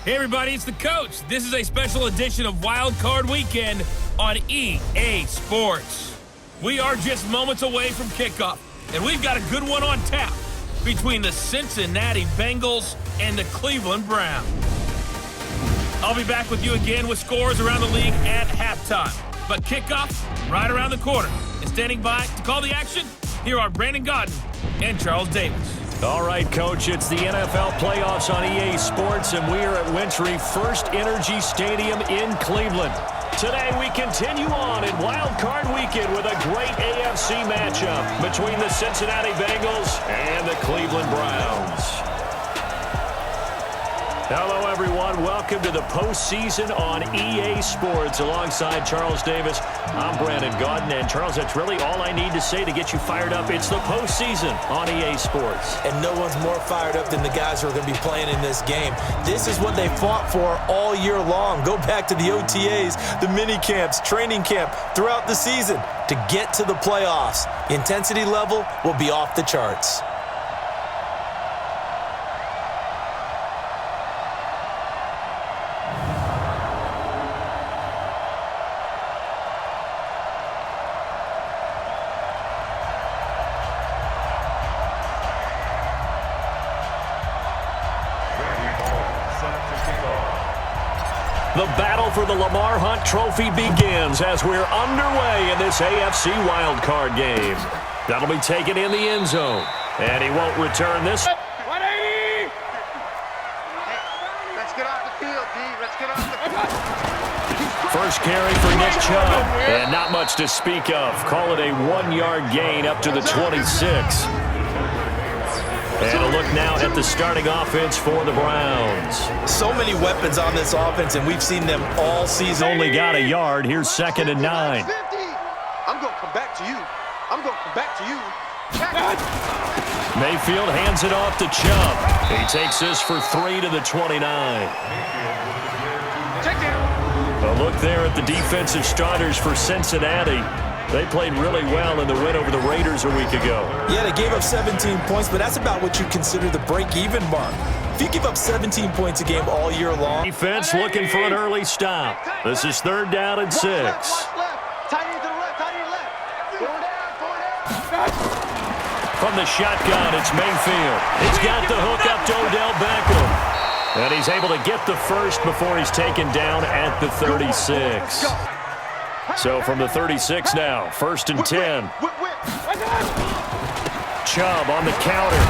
Hey everybody, it's the coach. This is a special edition of Wildcard Weekend on EA Sports. We are just moments away from kickoff, and we've got a good one on tap between the Cincinnati Bengals and the Cleveland Browns. I'll be back with you again with scores around the league at halftime. But kickoff right around the corner. And standing by to call the action, here are Brandon Godden and Charles Davis. All right, Coach, it's the NFL playoffs on EA Sports, and we are at Wintry First Energy Stadium in Cleveland. Today, we continue on in Wildcard Weekend with a great AFC matchup between the Cincinnati Bengals and the Cleveland Browns. Hello, everyone. Welcome to the postseason on EA Sports. Alongside Charles Davis, I'm Brandon Godden. And, Charles, that's really all I need to say to get you fired up. It's the postseason on EA Sports. And no one's more fired up than the guys who are going to be playing in this game. This is what they fought for all year long. Go back to the OTAs, the mini camps, training camp, throughout the season to get to the playoffs. The intensity level will be off the charts. The battle for the Lamar Hunt Trophy begins as we're underway in this AFC wildcard game. That'll be taken in the end zone, and he won't return this. 180! Let's get off the field, D. Let's get off the field. First carry for Nick Chubb, and not much to speak of. Call it a 1-yard gain up to the 26. And a look now at the starting offense for the Browns. So many weapons on this offense, and we've seen them all season. Only got a yard. Here's 2nd and 9. I'm going to come back to you. I'm going to come back to you. Mayfield hands it off to Chubb. He takes this for 3 to the 29. A look there at the defensive starters for Cincinnati. They played really well in the win over the Raiders a week ago. Yeah, they gave up 17 points, but that's about what you consider the break-even mark. If you give up 17 points a game all year long. Defense looking for an early stop. This is 3rd down and 6. From the shotgun, it's Mayfield. He's got the hook up to Odell Beckham. And he's able to get the first before he's taken down at the 36. So from the 36 now, 1st and 10. Chubb on the counter.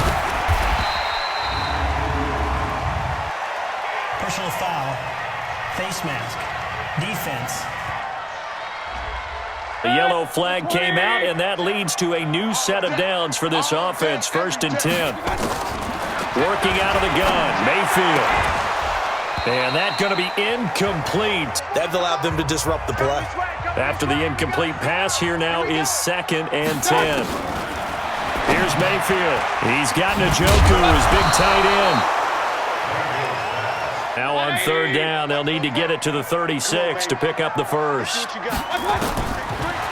Personal foul, face mask, defense. The yellow flag came out, and that leads to a new set of downs for this offense. 1st and 10. Working out of the gun, Mayfield. And that's going to be incomplete. That allowed them to disrupt the play. After the incomplete pass, here now is 2nd and 10. Here's Mayfield. He's got Njoku, his big tight end. Now on 3rd down, they'll need to get it to the 36 to pick up the first.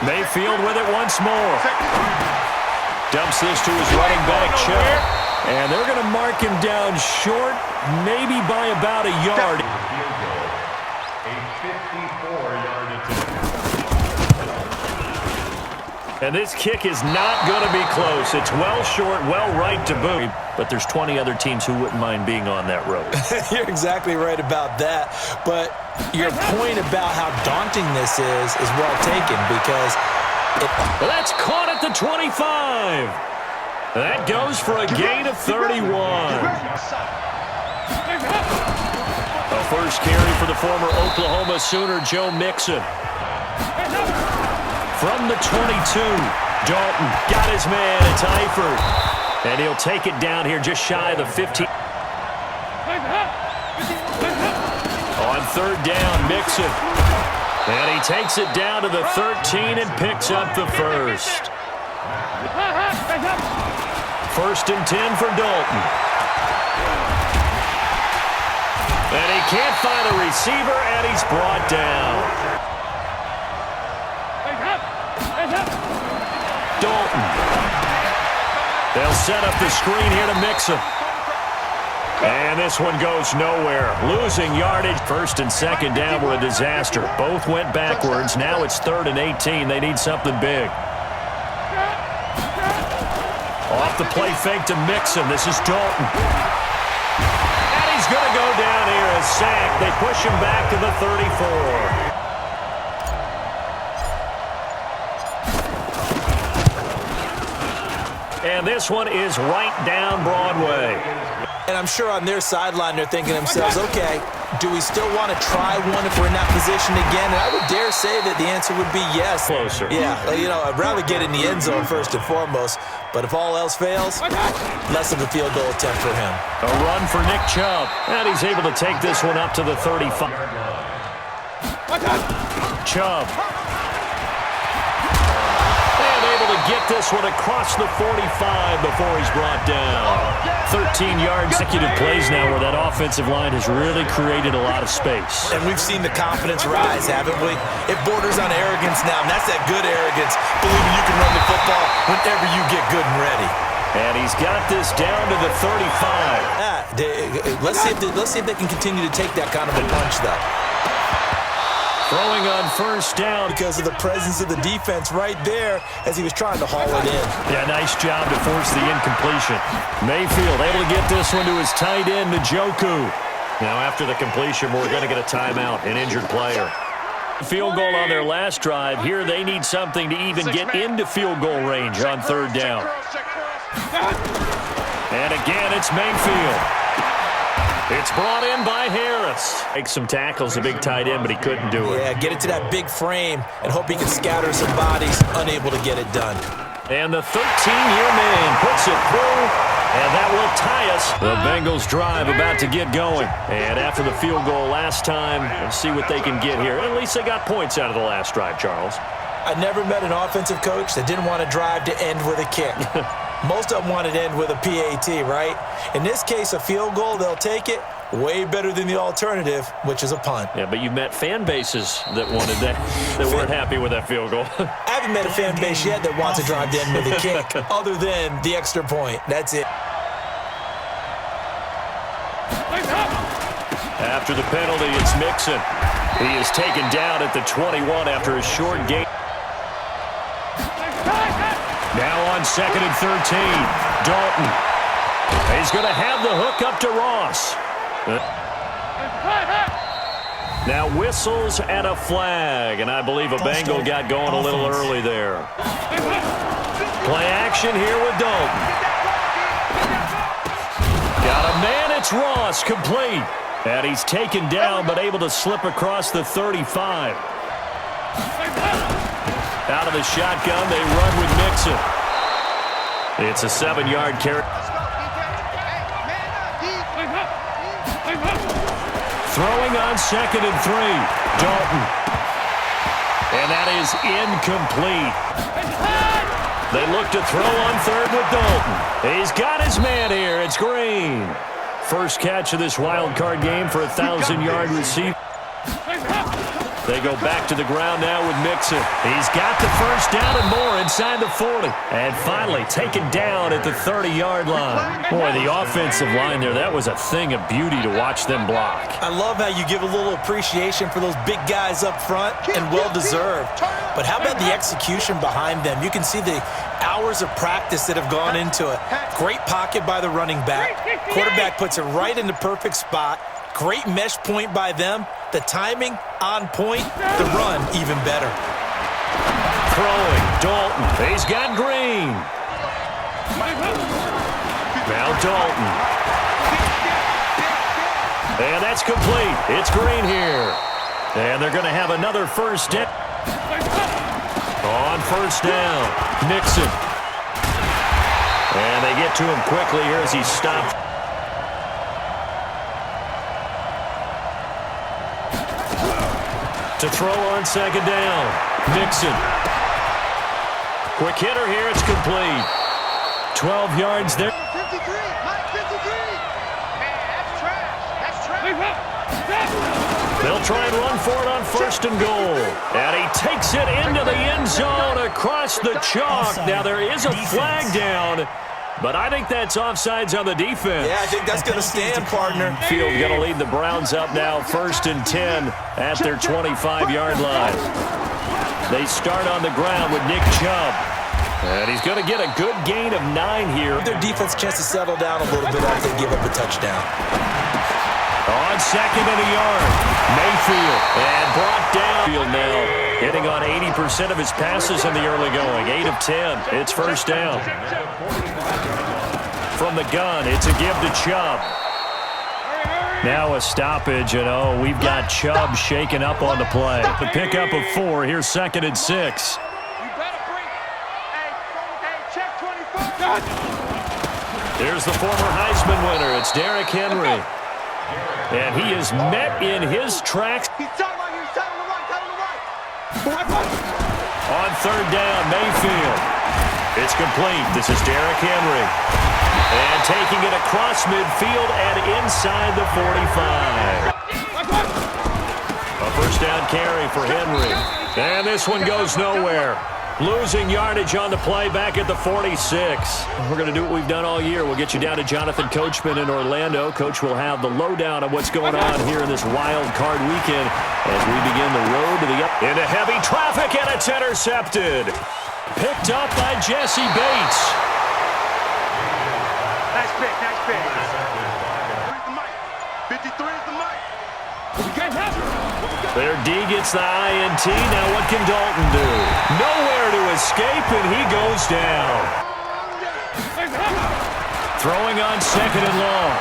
Mayfield with it once more. Dumps this to his running back, Chubb. And they're going to mark him down short, maybe by about a yard. And this kick is not going to be close. It's well short, well right to boot. But there's 20 other teams who wouldn't mind being on that road. You're exactly right about that. But your point about how daunting this is well taken because that's caught at the 25. That goes for a gain of 31. A first carry for the former Oklahoma Sooner, Joe Mixon. From the 22, Dalton got his man, it's Eifert. And he'll take it down here just shy of the 15. On 3rd down, Mixon. And he takes it down to the 13 and picks up the first. 1st and 10 for Dalton. And he can't find a receiver, and he's brought down. Dalton. They'll set up the screen here to Mixon. And this one goes nowhere. Losing yardage. First and second down were a disaster. Both went backwards. Now it's 3rd and 18. They need something big. Off the play fake to Mixon. This is Dalton. And he's going to go down here. A sack. They push him back to the 34. And this one is right down Broadway. And I'm sure on their sideline they're thinking to themselves, okay, do we still want to try one if we're in that position again? And I would dare say that the answer would be yes. Closer. Yeah, I'd rather get in the end zone first and foremost. But if all else fails, less of a field goal attempt for him. A run for Nick Chubb. And he's able to take this one up to the 35. Chubb. Get this one across the 45 before he's brought down. 13 yards. Consecutive plays now where that offensive line has really created a lot of space. And we've seen the confidence rise, haven't we? It borders on arrogance now, and that's that good arrogance, believing you can run the football whenever you get good and ready. And he's got this down to the 35. Let's see if they can continue to take that kind of a punch, though. Throwing on first down. Because of the presence of the defense right there as he was trying to haul it in. Yeah, nice job to force the incompletion. Mayfield able to get this one to his tight end, Njoku. Now after the completion, we're going to get a timeout, an injured player. Field goal on their last drive. Here they need something to even get into field goal range on 3rd down. And again, it's Mayfield. It's brought in by Harris. Makes some tackles, a big tight end, but he couldn't do it. Yeah, get it to that big frame and hope he can scatter some bodies, unable to get it done. And the 13-year man puts it through, and that will tie us. The Bengals drive about to get going. And after the field goal last time, let's see what they can get here. At least they got points out of the last drive, Charles. I never met an offensive coach that didn't want to drive to end with a kick. Most of them want to end with a PAT, right? In this case, a field goal, they'll take it. Way better than the alternative, which is a punt. Yeah, but you met fan bases that wanted that, that weren't happy with that field goal. I haven't met a fan base yet that wants to drive to end with a kick, other than the extra point. That's it. After the penalty, it's Mixon. He is taken down at the 21 after a short gain. Now on 2nd and 13, Dalton. He's going to have the hook up to Ross. Now whistles and a flag, and I believe a Bengal got going a little early there. Play action here with Dalton. Got a man, it's Ross, complete. And he's taken down, but able to slip across the 35. Out of the shotgun, they run with Mixon. It's a 7-yard carry. Throwing on 2nd and 3. Dalton. And that is incomplete. They look to throw on 3rd with Dalton. He's got his man here. It's Green. First catch of this wild card game for a 1,000-yard receiver. They go back to the ground now with Mixon. He's got the first down and more inside the 40. And finally taken down at the 30-yard line. Boy, the offensive line there, that was a thing of beauty to watch them block. I love how you give a little appreciation for those big guys up front, and well-deserved. But how about the execution behind them? You can see the hours of practice that have gone into it. Great pocket by the running back. Quarterback puts it right in the perfect spot. Great mesh point by them. The timing on point. The run even better. Throwing, Dalton. He's got Green. Now Dalton. And that's complete. It's Green here. And they're going to have another first down. On first down, Mixon. And they get to him quickly here as he stopped. To throw on 2nd down, Mixon. Quick hitter here, it's complete. 12 yards there. 53, Mike 53. Man, that's trash. They'll try and run for it on 1st and goal. And he takes it into the end zone across the chalk. Now there is a flag down. But I think that's offsides on the defense. Yeah, I think that's going to stand, partner. Field going to lead the Browns up now 1st and 10 at their 25-yard line. They start on the ground with Nick Chubb. And he's going to get a good gain of 9 here. Their defense chance to settle down a little bit after they give up a touchdown. On 2nd and a yard, Mayfield. And brought down. Field now hitting on 80% of his passes in the early going. 8 of 10. It's 1st down. From the gun, it's a give to Chubb. Now a stoppage, and we've got Chubb shaken up on the play. The pickup of 4, here's 2nd and 6. Here's the former Heisman winner, it's Derrick Henry. And he is met in his tracks. On 3rd down, Mayfield. It's complete. This is Derrick Henry. And taking it across midfield and inside the 45. A 1st down carry for Henry. And this one goes nowhere. Losing yardage on the play back at the 46. We're going to do what we've done all year. We'll get you down to Jonathan Coachman in Orlando. Coach will have the lowdown on what's going on here in this wild card weekend as we begin the road to the up. Into heavy traffic, and it's intercepted. Picked up by Jesse Bates. Nice pick, nice pick. 53 is the mic. Their D gets the INT. Now what can Dalton do? Nowhere to escape, and he goes down. Throwing on 2nd and long.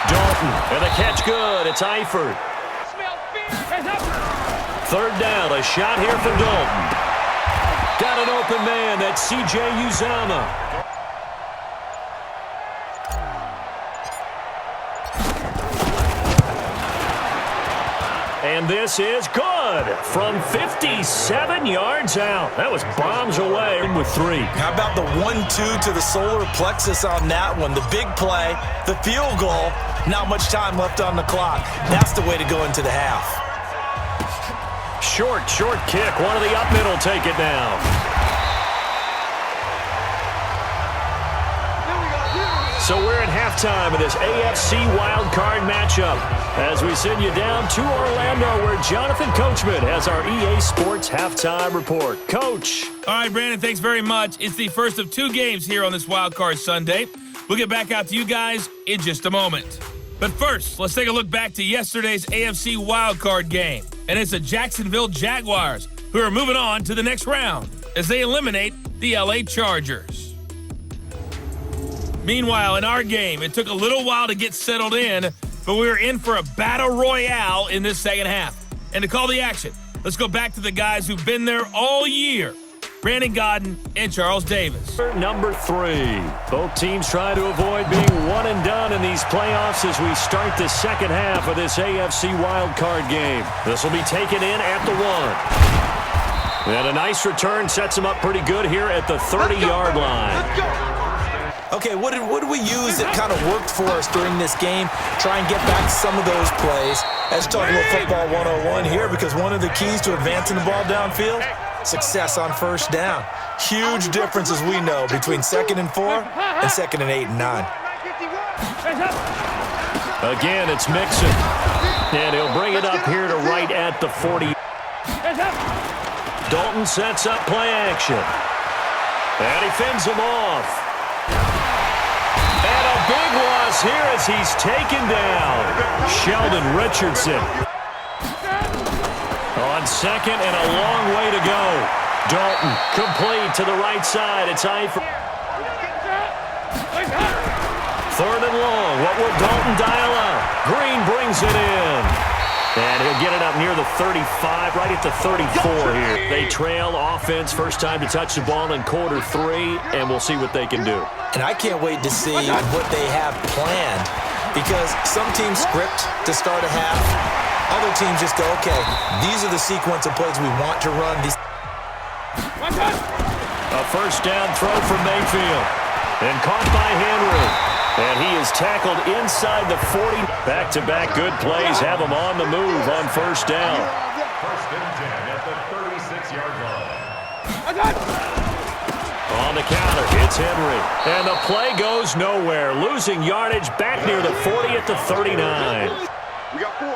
Dalton, and the catch good. It's Eifert. 3rd down, a shot here for Dalton. Got an open man, that's C.J. Uzomah. And this is good from 57 yards out. That was bombs away with 3. How about the 1-2 to the solar plexus on that one? The big play, the field goal, not much time left on the clock. That's the way to go into the half. Short kick. One of the up middle take it down. So we're at halftime of this AFC wildcard matchup as we send you down to Orlando where Jonathan Coachman has our EA Sports halftime report. Coach. All right, Brandon, thanks very much. It's the first of 2 games here on this wildcard Sunday. We'll get back out to you guys in just a moment. But first, let's take a look back to yesterday's AFC wildcard game. And it's the Jacksonville Jaguars who are moving on to the next round as they eliminate the LA Chargers. Meanwhile, in our game, it took a little while to get settled in, but we were in for a battle royale in this second half. And to call the action, let's go back to the guys who've been there all year. Brandon Godden and Charles Davis. Number 3. Both teams try to avoid being one and done in these playoffs as we start the second half of this AFC wildcard game. This will be taken in at the 1. And a nice return sets them up pretty good here at the 30-yard line. Let's go. Okay, what did we use that kind of worked for us during this game? Try and get back to some of those plays. Let's talk about football 101 here because one of the keys to advancing the ball downfield, success on 1st down. Huge difference, as we know, between 2nd and 4 and 2nd and 8 and 9. Again, it's Mixon. And he'll bring it up here to right at the 40. Dalton sets up play action. And he fends him off. And a big loss here as he's taken down. Sheldon Richardson. On 2nd and a long way to go. Dalton complete to the right side. It's Eifert. 3rd and long. What will Dalton dial up? Green brings it in. And he'll get it up near the 35, right at the 34 here. They trail offense, first time to touch the ball in quarter 3, and we'll see what they can do. And I can't wait to see what they have planned because some teams script to start a half. Other teams just go, okay, these are the sequence of plays we want to run. A 1st down throw from Mayfield. And caught by Henry. And he is tackled inside the 40. Back-to-back good plays have him on the move on 1st down. 1st and 10 at the 36-yard line. On On the counter, it's Henry. And the play goes nowhere, losing yardage back near the 40 at the 39. We got 4.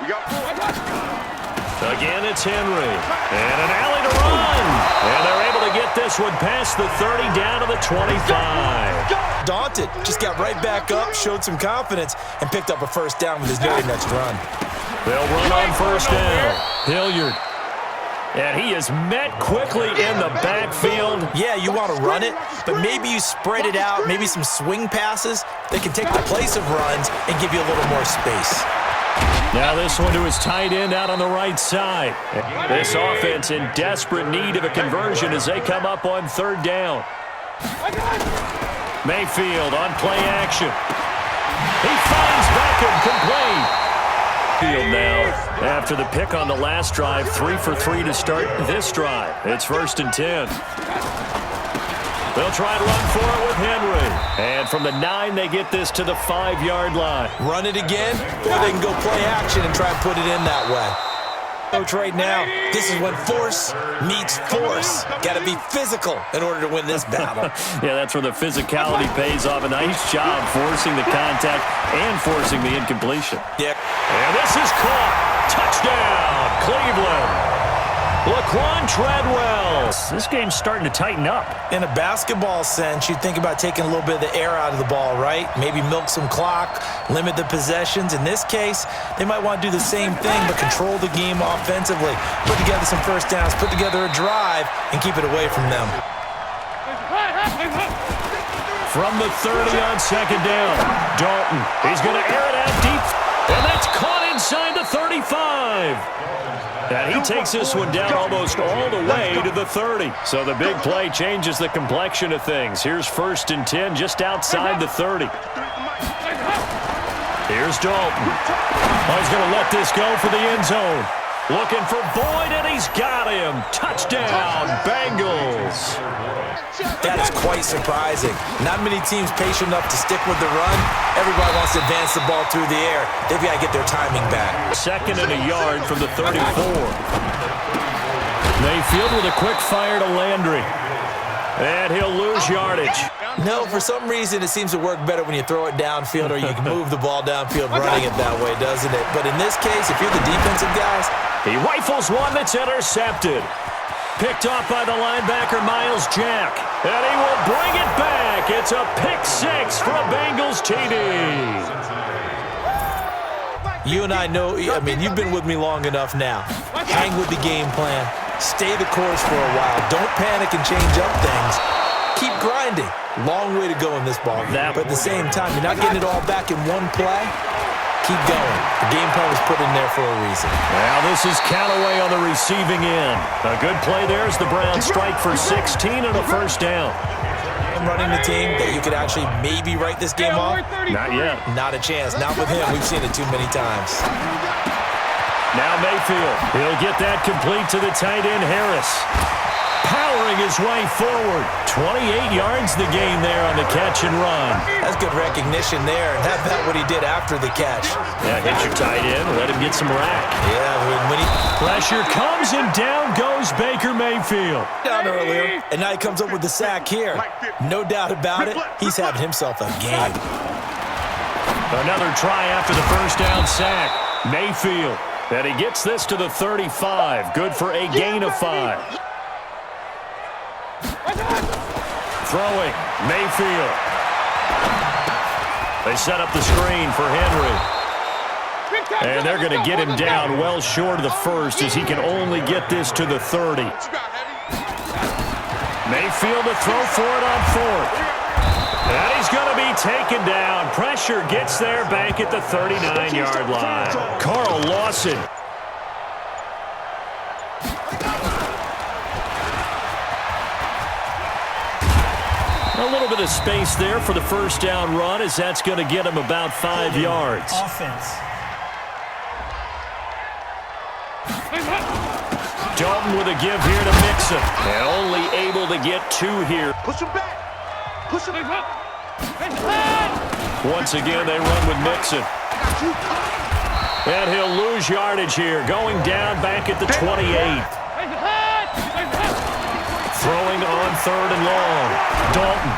We got 4. Again, it's Henry. And an alley to run. And they're able to get this one past the 30 down to the 25. Daunted, just got right back up, showed some confidence, and picked up a first down with his very next run. They'll run on first down. Hilliard. And he is met quickly in the backfield. Yeah, you want to run it, but maybe you spread it out, maybe some swing passes that can take the place of runs and give you a little more space. Now this one to his tight end out on the right side. This offense in desperate need of a conversion as they come up on third down. Mayfield on play action. He finds Beckham complete. Field now after the pick on the last drive, 3 for 3 to start this drive. It's 1st and 10. They'll try to run for it with Henry. And from the 9, they get this to the 5-yard line. Run it again, or they can go play action and try and put it in that way. Coach, right now, this is when force meets force. Got to be physical in order to win this battle. Yeah, that's where the physicality pays off. A nice job forcing the contact and forcing the incompletion. Yeah. And this is caught. Touchdown, Cleveland. Laquan Treadwell. This game's starting to tighten up. In a basketball sense, you think about taking a little bit of the air out of the ball, right? Maybe milk some clock, limit the possessions. In this case, they might want to do the same thing, but control the game offensively. Put together some first downs, put together a drive, and keep it away from them. From the 30 on second down, Dalton. He's going to air it out deep, and that's caught inside the 35. And he takes this one down almost all the way to the 30. So the big play changes the complexion of things. Here's 1st and 10 just outside the 30. Here's Dalton. Oh, he's going to let this go for the end zone. Looking for Boyd, and he's got him. Touchdown, Bengals. That is quite surprising. Not many teams patient enough to stick with the run. Everybody wants to advance the ball through the air. They've got to get their timing back. 2nd and a yard from the 34. Mayfield with a quick fire to Landry. And he'll lose yardage. No, for some reason it seems to work better when you throw it downfield or you can move the ball downfield running it that way, doesn't it? But in this case, if you're the defensive guys... He rifles one that's intercepted. Picked off by the linebacker, Miles Jack. And he will bring it back. It's a pick 6 for a Bengals TD. You and I know, I mean, you've been with me long enough now. Hang with the game plan. Stay the course for a while. Don't panic and change up things. Keep grinding. Long way to go in this ball. But at the same time, you're not getting it all back in one play. Keep going. The game plan was put in there for a reason. Now this is Callaway on the receiving end. A good play there as the Browns strike for 16 and a first down. Running the team that you could actually maybe write this game off? Not yet. Not a chance. Not with him. We've seen it too many times. Now Mayfield. He'll get that complete to the tight end, Harris. Powering his way forward. 28 yards the gain there on the catch and run. That's good recognition there. And how about what he did after the catch? Yeah, hit your tight end. Let him get some rack. Yeah, when he... Pressure comes and down goes Baker Mayfield. Down earlier, and now he comes up with the sack here. No doubt about it, he's having himself a game. Another try after the first down sack. Mayfield. And he gets this to the 35. Good for a gain of 5. Throwing, Mayfield. They set up the screen for Henry. And they're going to get him down well short of the first as he can only get this to the 30. Mayfield to throw for it on 4th. And he's going to be taken down. Pressure gets there back at the 39-yard line. Carl Lawson. A little bit of space there for the first down run as that's going to get him about 5 yards. Offense. Dalton with a give here to Mixon. And only able to get 2 here. Push him back. Push him back. Once again, they run with Mixon. And he'll lose yardage here, going down back at the 28. Throwing on 3rd and long. Dalton.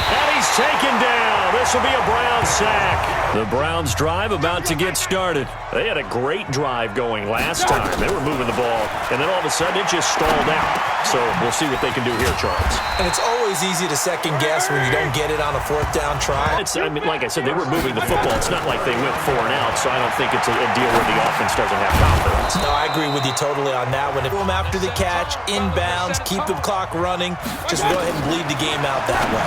And he's taken down. This will be a Browns sack. The Browns drive about to get started. They had a great drive going last time. They were moving the ball, and then all of a sudden it just stalled out. So we'll see what they can do here, Charles. And it's always easy to second guess when you don't get it on a 4th down try. I mean, like I said, they were moving the football. It's not like they went 4 and out, so I don't think it's a deal where the offense doesn't have confidence. No, I agree with you totally on that one. If you after the catch, inbounds, keep the clock running, just go ahead and bleed the game out that way.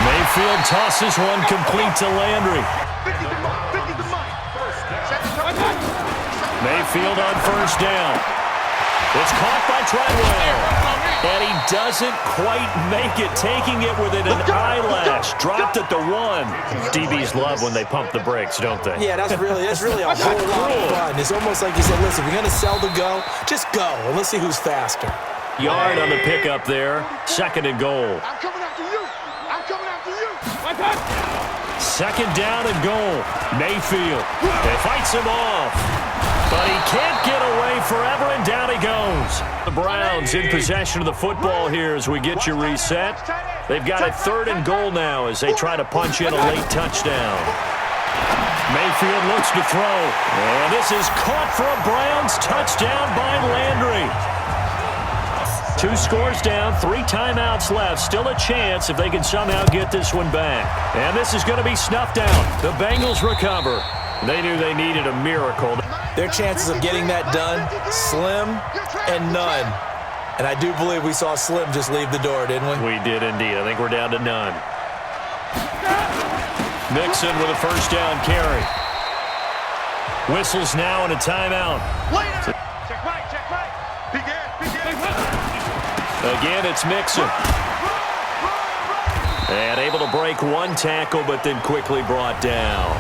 Mayfield tosses one complete to Landry. Mayfield on 1st down. It's caught by Treadwell. And he doesn't quite make it, taking it within an eyelash. Dropped at the 1. DBs love when they pump the brakes, don't they? Yeah, that's really a whole lot of fun. It's almost like you said, listen, we're going to sell the go. Just go, and let's see who's faster. Yard on the pickup there. 2nd and goal. I'm coming after you. I'm coming after you. 2nd down and goal. Mayfield. They fights him off. But he can't get away forever, and down he goes. The Browns in possession of the football here as we get you reset. They've got a 3rd and goal now as they try to punch in a late touchdown. Mayfield looks to throw. And this is caught for a Browns touchdown by Landry. 2 scores down, 3 timeouts left. Still a chance if they can somehow get this one back. And this is going to be snuffed out. The Bengals recover. They knew they needed a miracle. Their chances of getting that done, slim and none. And I do believe we saw Slim just leave the door, didn't we? We did indeed. I think we're down to none. Mixon with a 1st down carry. Whistles now and a timeout. Check right. Begin. Again, it's Mixon. And able to break 1 tackle, but then quickly brought down.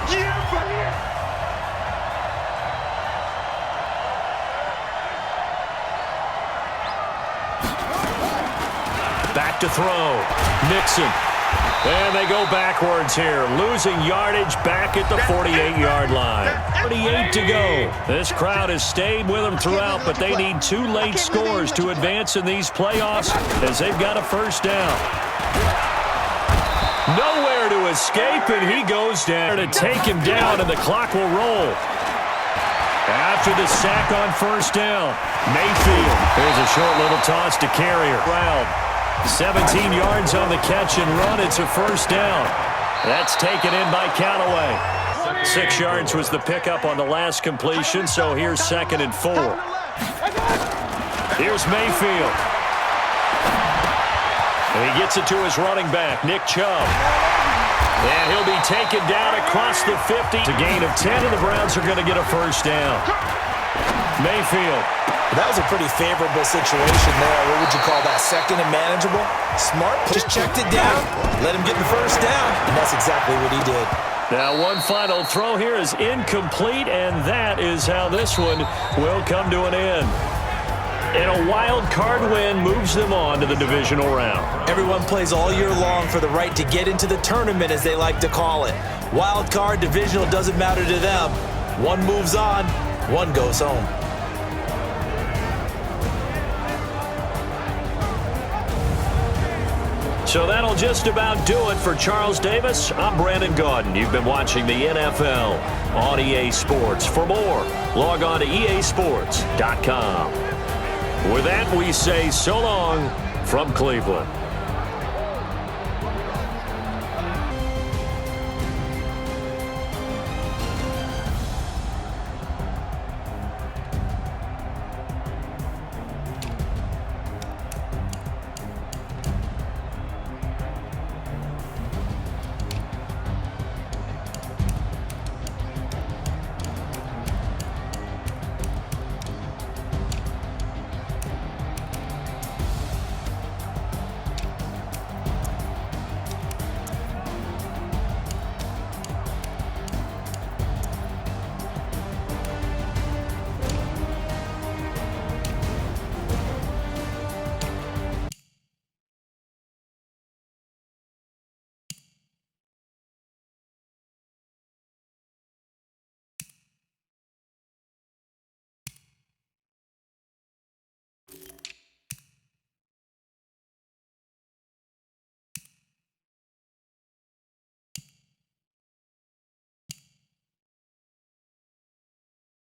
Back to throw. Mixon. And they go backwards here, losing yardage back at the 48-yard line. 38 to go. This crowd has stayed with them throughout, but they need 2 late scores to advance in these playoffs as they've got a 1st down. Nowhere to escape, and he goes down to take him down, and the clock will roll. After the sack on 1st down, Mayfield. Here's a short little toss to Carrier. 17 yards on the catch and run. It's a 1st down. That's taken in by Callaway. 6 yards was the pickup on the last completion, so here's 2nd and 4. Here's Mayfield. And he gets it to his running back, Nick Chubb. And he'll be taken down across the 50. It's a gain of 10, and the Browns are going to get a 1st down. Mayfield. That was a pretty favorable situation there. What would you call that? 2nd and manageable? Smart. Just checked it down, let him get the 1st down, and that's exactly what he did. Now one final throw here is incomplete, and that is how this one will come to an end. And a wild card win moves them on to the divisional round. Everyone plays all year long for the right to get into the tournament, as they like to call it. Wild card, divisional, doesn't matter to them. One moves on, one goes home. So that'll just about do it for Charles Davis. I'm Brandon Gaudin. You've been watching the NFL on EA Sports. For more, log on to easports.com. With that, we say so long from Cleveland.